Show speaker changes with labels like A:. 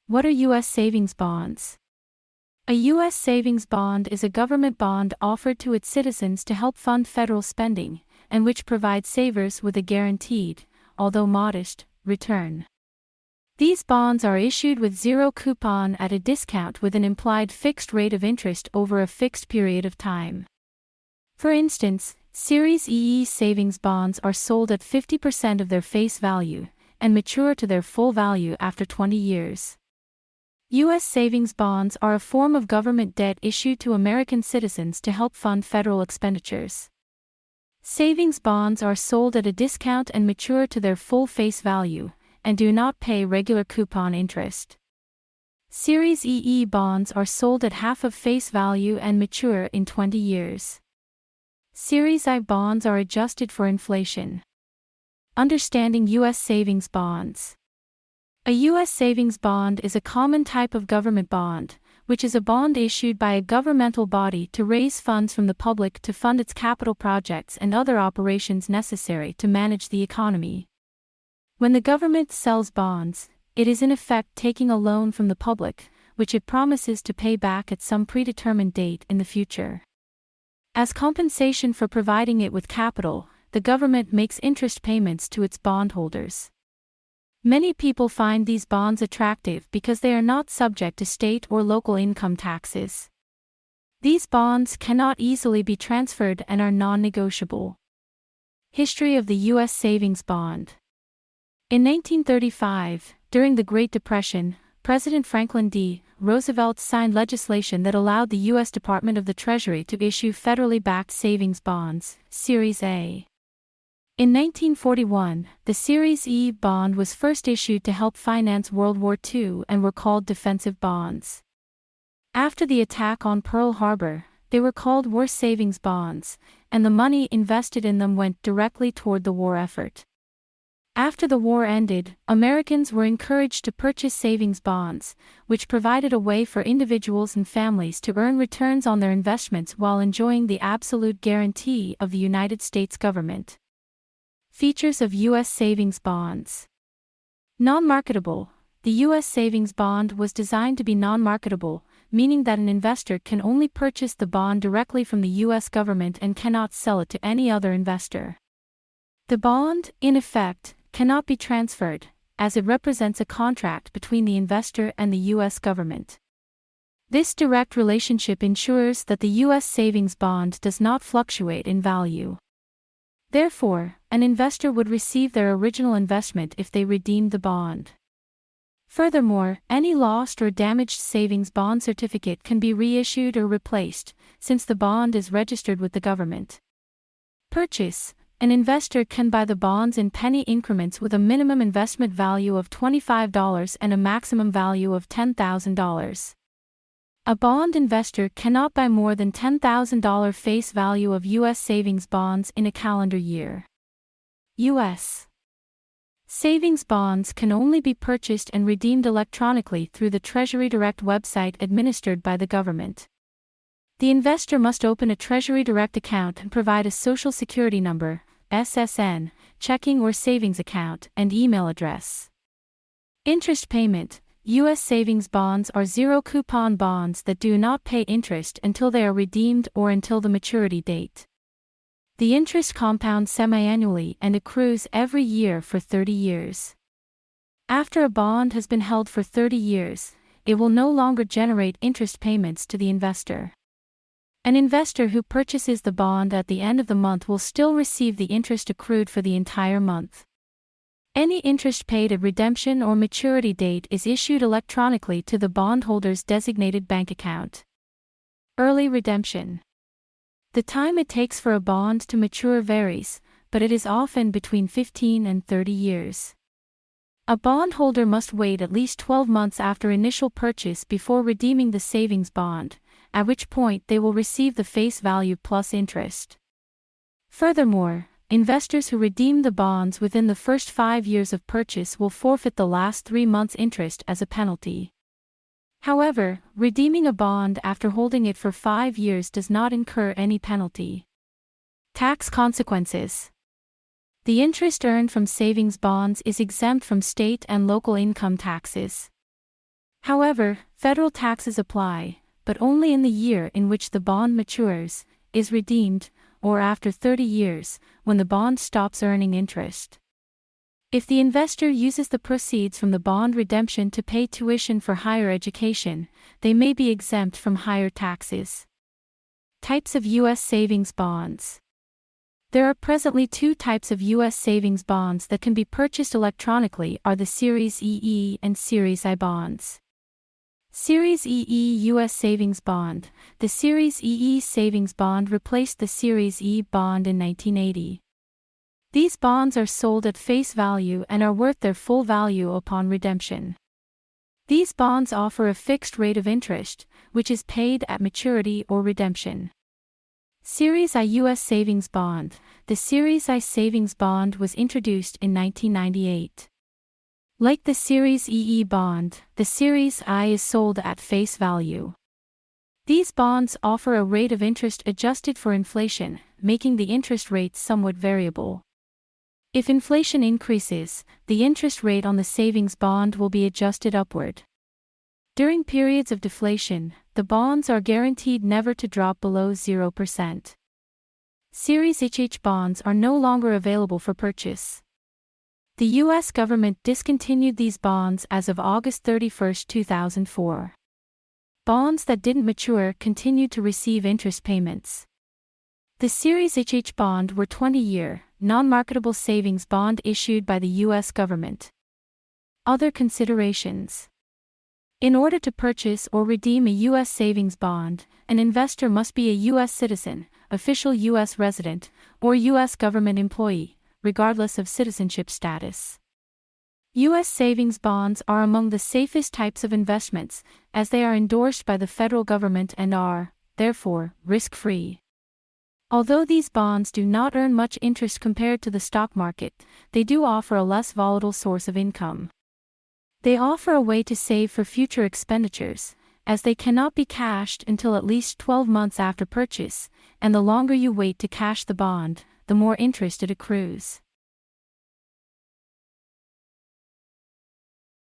A: What are U.S. savings bonds? A U.S. savings bond is a government bond offered to its citizens to help fund federal spending, and which provides savers with a guaranteed, although modest, return. These bonds are issued with zero coupon at a discount with an implied fixed rate of interest over a fixed period of time. For instance, Series EE savings bonds are sold at 50% of their face value, and mature to their full value after 20 years. U.S. savings bonds are a form of government debt issued to American citizens to help fund federal expenditures. Savings bonds are sold at a discount and mature to their full face value, and do not pay regular coupon interest. Series EE bonds are sold at half of face value and mature in 20 years. Series I bonds are adjusted for inflation. Understanding U.S. savings bonds. A U.S. savings bond is a common type of government bond, which is a bond issued by a governmental body to raise funds from the public to fund its capital projects and other operations necessary to manage the economy. When the government sells bonds, it is in effect taking a loan from the public, which it promises to pay back at some predetermined date in the future. As compensation for providing it with capital, the government makes interest payments to its bondholders. Many people find these bonds attractive because they are not subject to state or local income taxes. These bonds cannot easily be transferred and are non-negotiable. History of the U.S. savings bond. In 1935, during the Great Depression, President Franklin D. Roosevelt signed legislation that allowed the U.S. Department of the Treasury to issue federally backed savings bonds, Series A. In 1941, the Series E bond was first issued to help finance World War II and were called defensive bonds. After the attack on Pearl Harbor, they were called war savings bonds, and the money invested in them went directly toward the war effort. After the war ended, Americans were encouraged to purchase savings bonds, which provided a way for individuals and families to earn returns on their investments while enjoying the absolute guarantee of the United States government. Features of U.S. savings bonds. Non-marketable. The U.S. savings bond was designed to be non-marketable, meaning that an investor can only purchase the bond directly from the U.S. government and cannot sell it to any other investor. The bond, in effect, cannot be transferred, as it represents a contract between the investor and the U.S. government. This direct relationship ensures that the U.S. savings bond does not fluctuate in value. Therefore, an investor would receive their original investment if they redeemed the bond. Furthermore, any lost or damaged savings bond certificate can be reissued or replaced, since the bond is registered with the government. Purchase. An investor can buy the bonds in penny increments with a minimum investment value of $25 and a maximum value of $10,000. A bond investor cannot buy more than $10,000 face value of U.S. savings bonds in a calendar year. U.S. savings bonds can only be purchased and redeemed electronically through the Treasury Direct website administered by the government. The investor must open a Treasury Direct account and provide a Social Security number, SSN, checking or savings account, and email address. Interest payment. U.S. savings bonds are zero-coupon bonds that do not pay interest until they are redeemed or until the maturity date. The interest compounds semi-annually and accrues every year for 30 years. After a bond has been held for 30 years, it will no longer generate interest payments to the investor. An investor who purchases the bond at the end of the month will still receive the interest accrued for the entire month. Any interest paid at redemption or maturity date is issued electronically to the bondholder's designated bank account. Early redemption. The time it takes for a bond to mature varies, but it is often between 15 and 30 years. A bondholder must wait at least 12 months after initial purchase before redeeming the savings bond, at which point they will receive the face value plus interest. Furthermore, investors who redeem the bonds within the first 5 years of purchase will forfeit the last 3 months' interest as a penalty. However, redeeming a bond after holding it for 5 years does not incur any penalty. Tax consequences. The interest earned from savings bonds is exempt from state and local income taxes. However, federal taxes apply, but only in the year in which the bond matures, is redeemed, or after 30 years, when the bond stops earning interest. If the investor uses the proceeds from the bond redemption to pay tuition for higher education, they may be exempt from higher taxes. Types of U.S. savings bonds. There are presently two types of U.S. savings bonds that can be purchased electronically are the Series EE and Series I bonds. Series EE U.S. Savings Bond. The Series EE Savings Bond replaced the Series E bond in 1980. These bonds are sold at face value and are worth their full value upon redemption. These bonds offer a fixed rate of interest, which is paid at maturity or redemption. Series I U.S. Savings Bond. The Series I Savings Bond was introduced in 1998. Like the Series EE bond, the Series I is sold at face value. These bonds offer a rate of interest adjusted for inflation, making the interest rate somewhat variable. If inflation increases, the interest rate on the savings bond will be adjusted upward. During periods of deflation, the bonds are guaranteed never to drop below 0%. Series HH bonds are no longer available for purchase. The U.S. government discontinued these bonds as of August 31, 2004. Bonds that didn't mature continued to receive interest payments. The Series HH bond were 20-year, non-marketable savings bond issued by the U.S. government. Other considerations. In order to purchase or redeem a U.S. savings bond, an investor must be a U.S. citizen, official U.S. resident, or U.S. government employee, regardless of citizenship status. U.S. savings bonds are among the safest types of investments, as they are endorsed by the federal government and are, therefore, risk-free. Although these bonds do not earn much interest compared to the stock market, they do offer a less volatile source of income. They offer a way to save for future expenditures, as they cannot be cashed until at least 12 months after purchase, and the longer you wait to cash the bond, the more interest it accrues.